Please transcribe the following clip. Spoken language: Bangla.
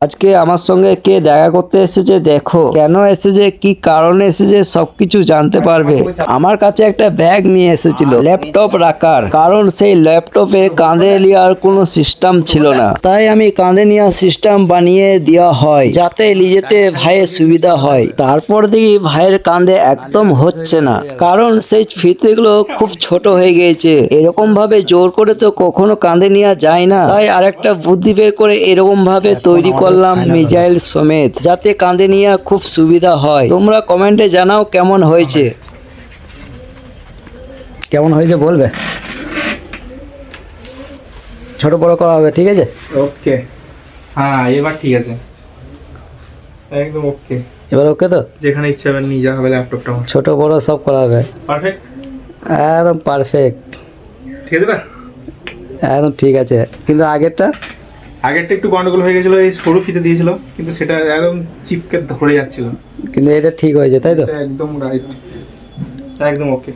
আজকে আমার সঙ্গে কে দেখা করতে এসেছে দেখো, কেন এসেছে, কি কারণে এসেছে সবকিছু জানতে পারবে। আমার কাছে একটা ব্যাগ নিয়ে এসেছিল ল্যাপটপ রাখার, কারণ সেই ল্যাপটপে কাঁধে নেওয়ার কোনো সিস্টেম ছিল না, তাই আমি কাঁধে নেওয়ার সিস্টেম বানিয়ে দেওয়া হয় যাতে নিজেতে ভাইয়ের সুবিধা হয়। তারপর দেখি ভাইয়ের কাঁধে একদম হচ্ছে না, কারণ সেই ফিতেগুলো খুব ছোট হয়ে গিয়েছে। এরকম ভাবে জোর করে তো কখনো কাঁধে নেওয়া যায় না, তাই আরেকটা বুদ্ধি বের করে এরকম ভাবে তৈরি করলাম মিজাইল সমেত, যাতে কাঁধে নিয়ে খুব সুবিধা হয়। তোমরা কমেন্টে জানাও কেমন হয়েছে। কেমন হয়েছে বলবে, ছোট বড় করা হবে, ঠিক আছে? ওকে, হ্যাঁ এবার ঠিক আছে, একদম ওকে। এবার ওকে তো, যেখানে ইচ্ছা এবার নিয়ে যাওয়া হবে ল্যাপটপটা আমার। ছোট বড় সব করা হবে, পারফেক্ট, একদম পারফেক্ট, ঠিক আছে না? একদম ঠিক আছে। কিন্তু আগেরটা একটু গন্ডগোল হয়ে গেছিলো, এই সরু ফিতে দিয়েছিল, কিন্তু সেটা একদম চিপকে ধরে যাচ্ছিল। কিন্তু এটা ঠিক হয়েছে, তাই তো? এটা একদম রাইট, একদম ওকে।